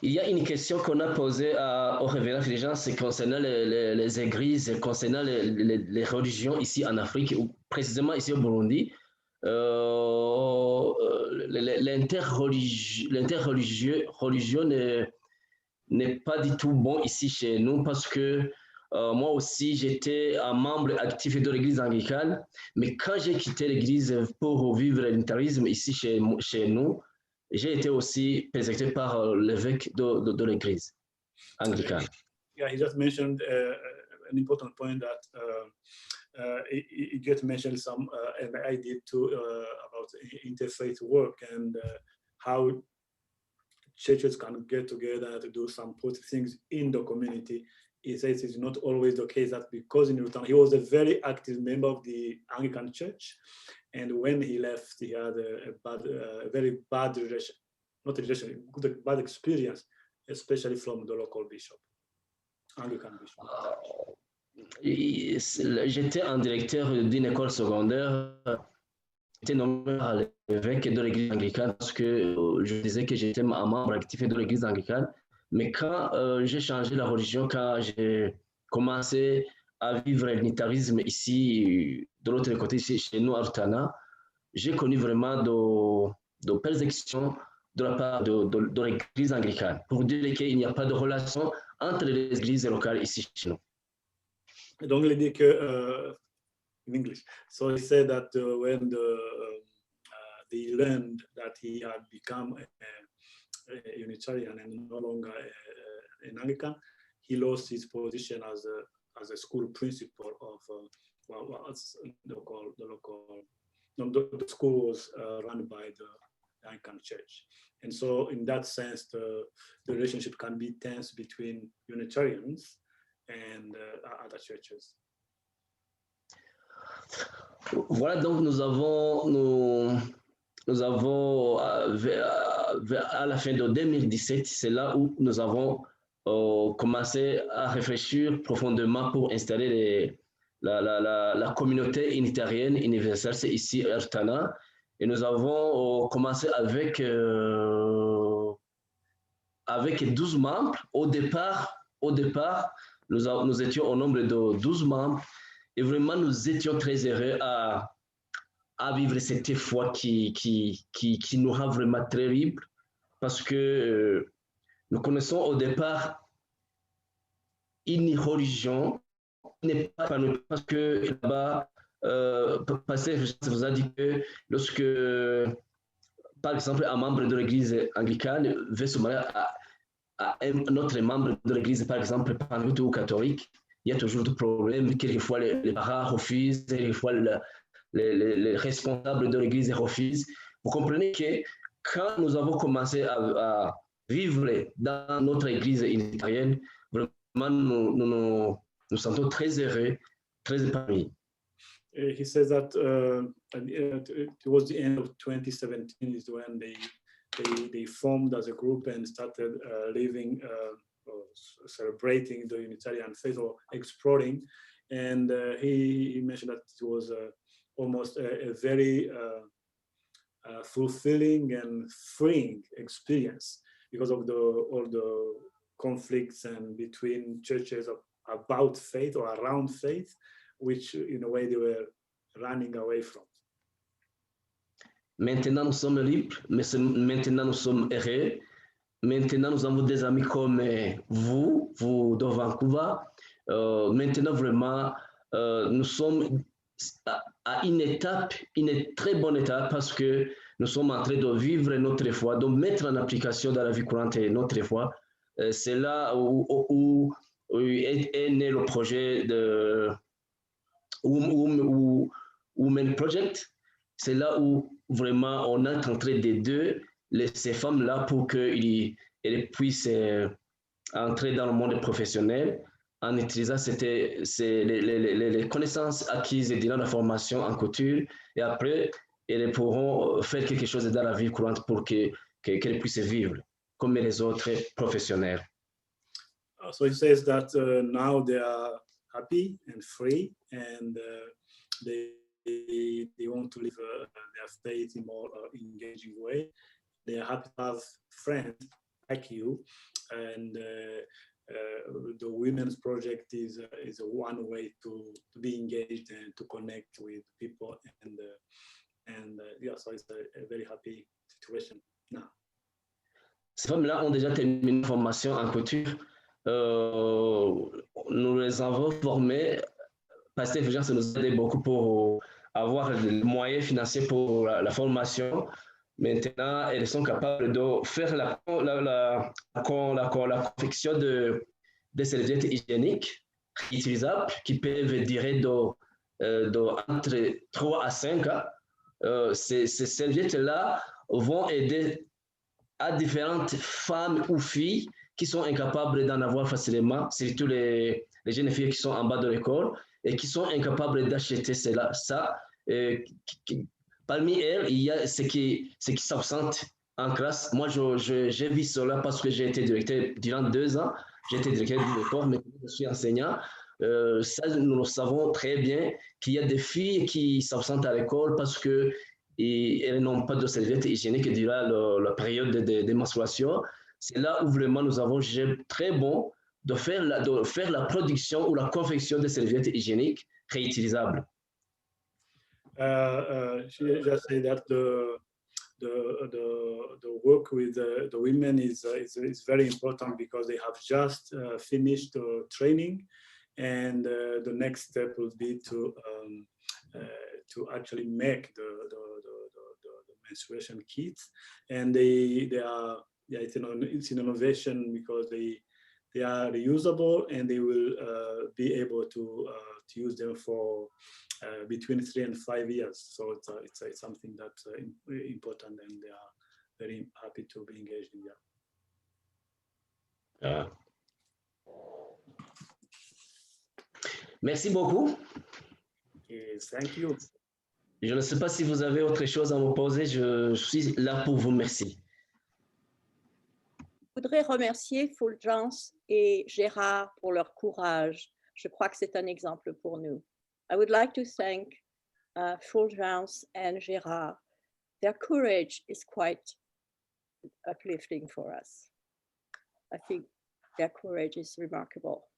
Il y a une question qu'on a posée au révérend Fulgence, c'est concernant les églises, concernant les religions ici en Afrique, ou précisément ici au Burundi. L'interreligion n'est pas du tout bon ici chez nous parce que moi aussi j'étais un membre actif de l'église anglicane, mais quand j'ai quitté l'église pour vivre l'unitarisme ici chez nous, j'ai été aussi persécuté par l'évêque de l'église anglicane. Yeah, he just mentioned an important point that he just mentioned some, and I did too, about interfaith work and how churches can get together to do some positive things in the community. He says it's not always the case that because in Rutana, he was a very active member of the Anglican Church. And when he left, he had a very bad relation, not relation, bad experience, especially from the local bishop, Anglican bishop. J'étais un directeur d'une école secondaire, j'étais nommé par l'évêque de l'église anglicane parce que je disais que j'étais un membre actif de l'église anglicane. Mais quand j'ai changé la religion, quand j'ai commencé à vivre l'unitarisme ici, de l'autre côté, chez nous à Rutana, j'ai connu vraiment de persécutions de la part de l'église anglicane, pour dire qu'il n'y a pas de relation entre les églises locales ici chez nous. Donc, il dit que, in English, so he said that when they learned that he had become a Unitarian and no longer an Anglican, he lost his position as a school principal of the school was run by the Anglican Church. And so in that sense, the relationship can be tense between Unitarians and other churches. Voilà, donc nous avons à la fin de 2017, c'est là où nous avons commencé à réfléchir profondément pour installer la communauté unitarienne universelle, c'est ici à Rutana. Et nous avons commencé avec 12 membres. Au départ, nous étions au nombre de 12 membres. Et vraiment, nous étions très heureux à vivre cette foi qui nous rend vraiment terrible parce que nous connaissons au départ une religion qui n'est pas parce que là-bas, Pasteur vous a dit que lorsque, par exemple, un membre de l'église anglicane veut se marier à un autre membre de l'église, par exemple, panavite ou catholique, il y a toujours des problèmes. Quelquefois, les parents refusent, quelquefois, les responsables de l'église refusent. Vous comprenez que quand nous avons commencé à vivre dans notre église unitarienne, vraiment, nous nous sentons très heureux, très épanouis. He says that towards the end of 2017 is when they formed as a group and started living, celebrating the Unitarian faith or exploring. And he mentioned that it was almost a very fulfilling and freeing experience because of all the conflicts and between churches about faith or around faith, which in a way they were running away from. Maintenant, nous sommes libres, mais maintenant, nous sommes heureux. Maintenant, nous avons des amis comme vous de Vancouver. Maintenant, vraiment, nous sommes à une étape, une très bonne étape, parce que nous sommes en train de vivre notre foi, de mettre en application dans la vie courante notre foi. C'est là où est né le projet de Women Project. C'est là où vraiment on est en train d'aider ces femmes-là pour qu'elles puissent entrer dans le monde professionnel en utilisant les connaissances acquises durant la formation en couture, et après, elles pourront faire quelque chose dans la vie courante pour qu'elles puissent vivre comme les autres professionnels. So he says that now they are happy and free, and they want to live their faith in a more engaging way. They are happy to have friends like you, and the Women's Project is one way to be engaged and to connect with people, and yeah, so it's a very happy situation now. Ces femmes-là ont déjà terminé une formation en couture. Nous les avons formées. Pasteur Fulgence nous a aidé beaucoup pour avoir les moyens financiers pour la formation. Maintenant, elles sont capables de faire la confection de serviettes hygiéniques réutilisables qui peuvent durer entre 3 à 5 ans. Ces serviettes-là vont aider à différentes femmes ou filles qui sont incapables d'en avoir facilement, surtout les jeunes filles qui sont en bas de l'école et qui sont incapables d'acheter ça. Parmi elles, il y a ceux qui s'absentent en classe. Moi, j'ai vu cela parce que j'ai été directeur durant 2 ans. J'ai été directeur de l'école, mais je suis enseignant. Ça, nous le savons très bien qu'il y a des filles qui s'absentent à l'école parce qu'elles n'ont pas de serviettes hygiéniques durant la période de menstruation. C'est là où vraiment nous avons jugé très bon de faire la production ou la confection de serviettes hygiéniques réutilisables. She just said that the work with the women is very important because they have just finished training, and the next step will be to actually make the menstruation kits, and they are it's an innovation because they are reusable, and they will be able to use them for between 3 and 5 years. So it's something that's important, and they are very happy to be engaged in that. Merci beaucoup. Yes, thank you. Je ne sais pas si vous avez autre chose à me poser. Je suis là pour vous. Merci. Je voudrais remercier Fulgence et Gérard pour leur courage. Je crois que c'est un exemple pour nous. I would like to thank Fulgence and Gérard. Their courage is quite uplifting for us. I think their courage is remarkable.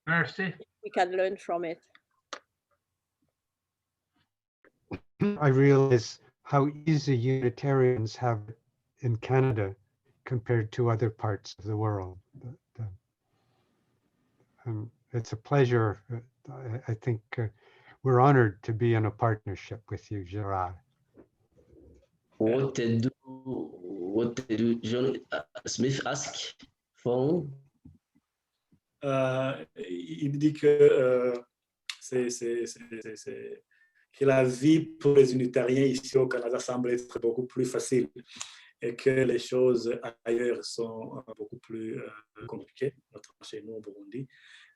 Merci. We can learn from it. I realize how easy Unitarians have it in Canada compared to other parts of the world. It's a pleasure. I think we're honored to be in a partnership with you, Gerard. What did John Smith ask for? Il dit que que la vie pour les Unitariens ici au Canada semble être beaucoup plus facile et que les choses ailleurs sont beaucoup plus compliquées, chez nous au Burundi,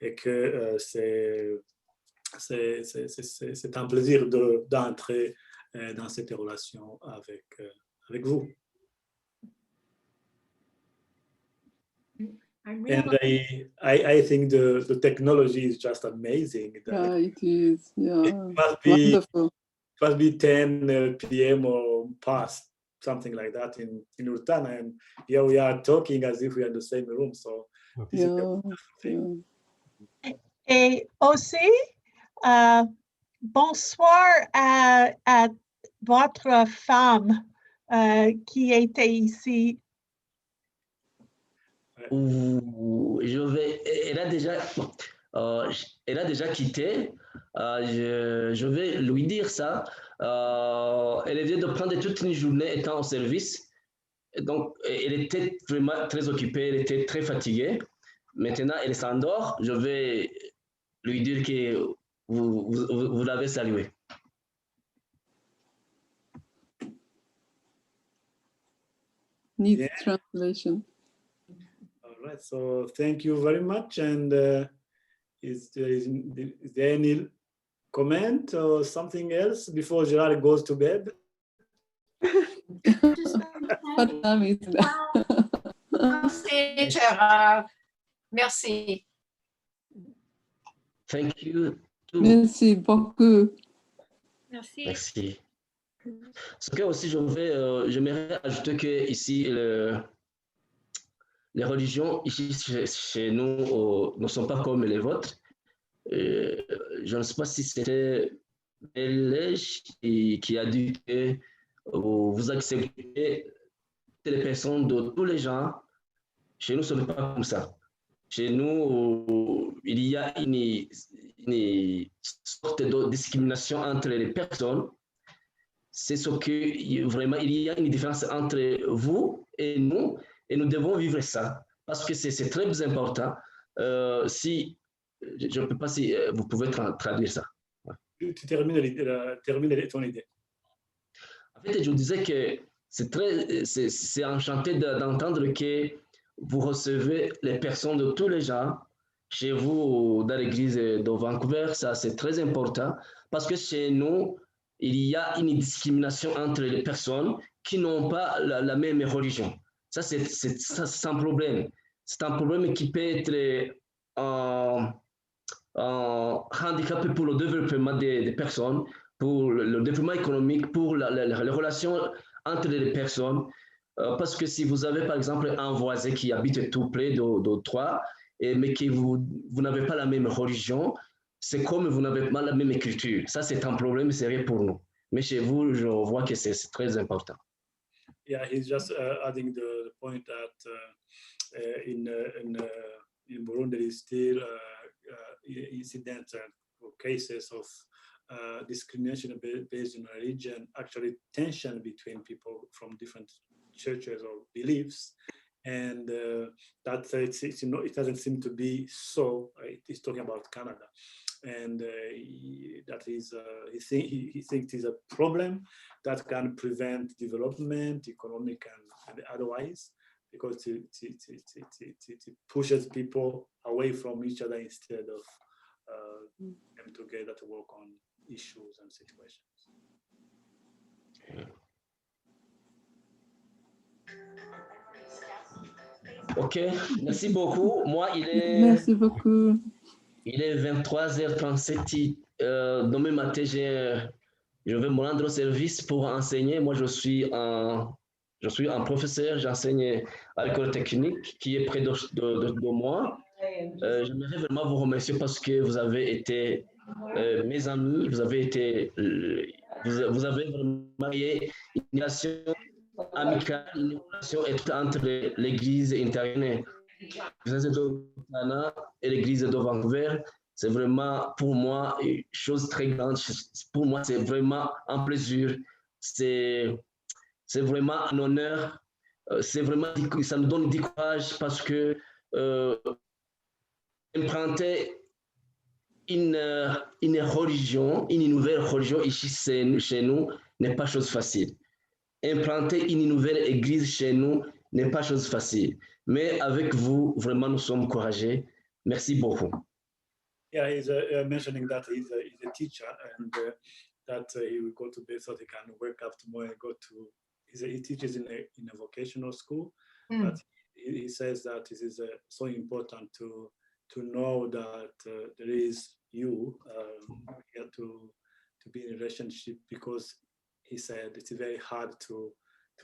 et que c'est un plaisir d'entrer dans cette relation avec vous. And I think the technology is just amazing. Yeah, it is. Yeah, it wonderful. It must be 10 p.m. or past, something like that in Urtana, and here we are talking as if we are in the same room. So this is a wonderful thing. Et aussi, bonsoir à votre femme qui était ici. Elle a déjà quitté. Je vais lui dire ça. Elle vient de prendre toute une journée étant au service. Donc, elle était vraiment très occupée, elle était très fatiguée. Maintenant, elle s'endort. Je vais lui dire que vous l'avez saluée. Needs translation. All right, so thank you very much. And is there any comment or something else before Gerard goes to bed? What time is that? Merci, Gérard. Merci. Thank you. Too. Merci beaucoup. Merci. Merci. Ce que aussi j'aimerais ajouter que ici les religions ici chez nous ne sont pas comme les vôtres. Je ne sais pas si c'était Belège qui a dit que vous acceptez les personnes de tous les gens. Chez nous, ce n'est pas comme ça. Chez nous, il y a une sorte de discrimination entre les personnes. C'est ce que vraiment, il y a une différence entre vous et nous devons vivre ça parce que c'est très important. Si je ne peux pas si vous pouvez traduire ça. Tu termines ton idée. En fait, je disais que c'est enchanté d'entendre que vous recevez les personnes de tous les gens chez vous dans l'église de Vancouver. Ça, c'est très important parce que chez nous, il y a une discrimination entre les personnes qui n'ont pas la même religion. Ça, c'est un problème. C'est un problème qui peut être un handicap pour le développement des personnes, pour le développement économique, pour les relations entre les personnes. Parce que si vous avez, par exemple, un voisin qui habite tout près de toi, mais que vous n'avez pas la même religion, c'est comme vous n'avez pas la même culture. Ça, c'est un problème sérieux pour nous. Mais chez vous, je vois que c'est très important. Yeah, he's just adding the point that in Burundi, there is still incidents or cases of discrimination based on religion, actually tension between people from different churches or beliefs, and that it doesn't seem to be so. He's talking about Canada, and that is he thinks is a problem that can prevent development, economic and otherwise, because it pushes people away from each other instead of them together to work on issues and situations. Ok, merci beaucoup. Moi, Merci beaucoup. Il est 23h37. Demain matin, je vais me rendre au service pour enseigner. Moi, je suis un professeur. J'enseigne à l'école technique qui est près de moi. J'aimerais vraiment vous remercier parce que vous avez été mes amis. Vous avez vraiment créé une relation amicale, une relation entre l'église Unitarienne et l'église de Vancouver. C'est vraiment pour moi une chose très grande. Pour moi, c'est vraiment un plaisir. C'est vraiment un honneur. C'est vraiment, ça me donne du courage parce que emprunter une religion, une nouvelle religion ici chez nous n'est pas chose facile. Implanter une nouvelle église chez nous n'est pas chose facile. Mais avec vous, vraiment, nous sommes encouragés. Merci beaucoup. Yeah, he's mentioning that he's a teacher and that he will go to bed so he can wake up tomorrow and go to. He teaches in a vocational school, but he says that it is so important to know that there is you here to be in a relationship, because he said it's very hard to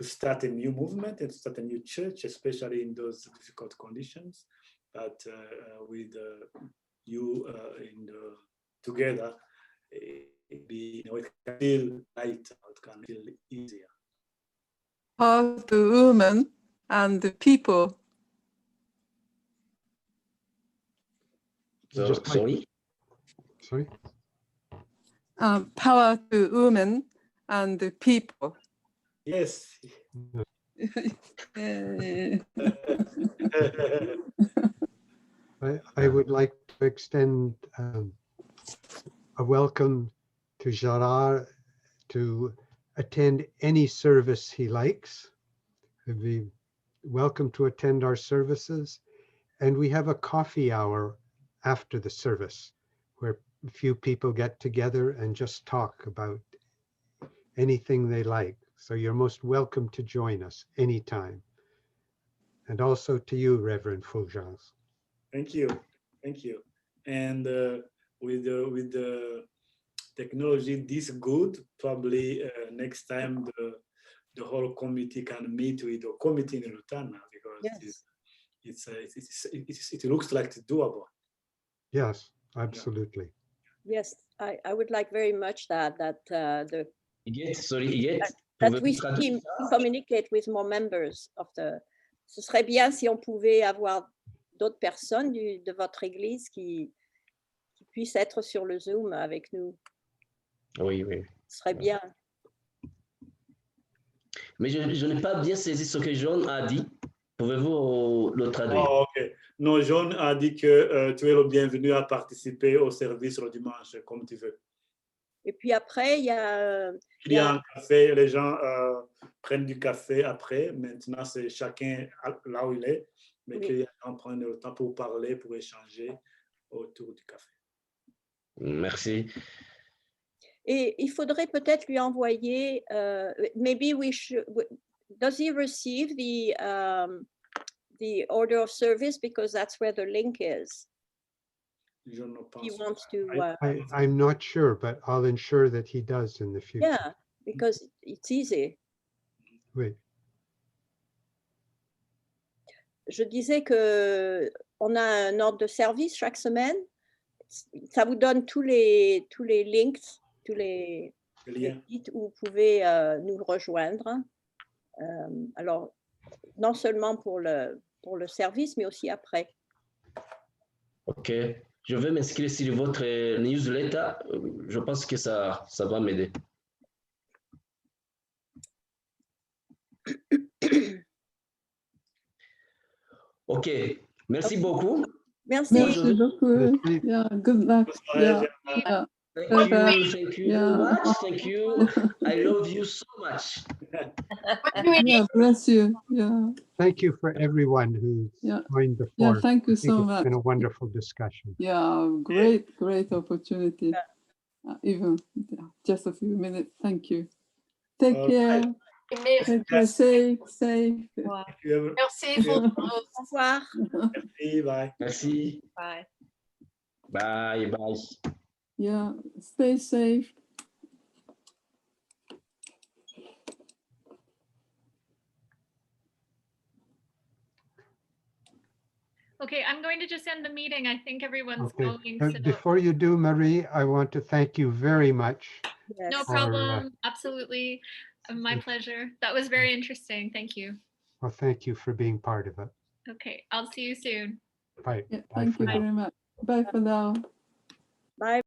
start a new movement and start a new church, especially in those difficult conditions. But with you together, it can feel lighter, it can feel easier. Power to women and the people. So, Just like- Sorry? Power to women and the people. Yes. I would like to extend a welcome to Gerard to attend any service he likes. He'd be welcome to attend our services. And we have a coffee hour after the service where a few people get together and just talk about anything they like. So you're most welcome to join us anytime. And also to you, Reverend Fulgence. Thank you. And with the technology this good, probably next time the whole committee can meet with the committee in Lutana, because it looks like it's doable. Yes, absolutely. Yes, I would like very much that we communicate with more members of the. Ce serait bien si on pouvait avoir d'autres personnes de votre église qui puissent être sur le Zoom avec nous. Oui. Ce serait bien. Mais je n'ai pas bien saisi ce que John a dit. Pouvez-vous le traduire? Oh, ok. Non, John a dit que tu es le bienvenu à participer au service le dimanche, comme tu veux. Et puis après, il y a un café, les gens prennent du café après. Maintenant, c'est chacun là où il est, mais que les gens prennent le temps pour parler, pour échanger autour du café. Merci. Et il faudrait peut-être lui envoyer, maybe we should, does he receive the order of service, because that's where the link is? Je ne pense he wants to. I'm not sure, but I'll ensure that he does in the future. Yeah, because it's easy. Oui. Je disais que on a un ordre de service chaque semaine. Ça vous donne tous les links, tous les sites où vous pouvez nous rejoindre. Alors, non seulement pour le service, mais aussi après. Ok, je vais m'inscrire sur votre newsletter. Je pense que ça va m'aider. Ok, merci beaucoup. Merci. Merci beaucoup. Yeah, good luck. Yeah. Thank you very much. Thank you. I love you so much. Yeah, bless you. Yeah. Thank you for everyone who joined before. Yeah, thank you so much. It's been a wonderful discussion. Yeah, great opportunity. Even just a few minutes. Thank you. Take care. Take care. Safe. Wow. Merci. Au revoir. Merci. Bye. Merci. Bye. Bye. Yeah, stay safe. Okay, I'm going to just end the meeting. I think everyone's going. So. Before you do, Marie, I want to thank you very much. Yes. No problem. Absolutely. My pleasure. That was very interesting. Thank you. Well, thank you for being part of it. Okay, I'll see you soon. Bye. Yeah, thank you very much. Bye for now. Bye.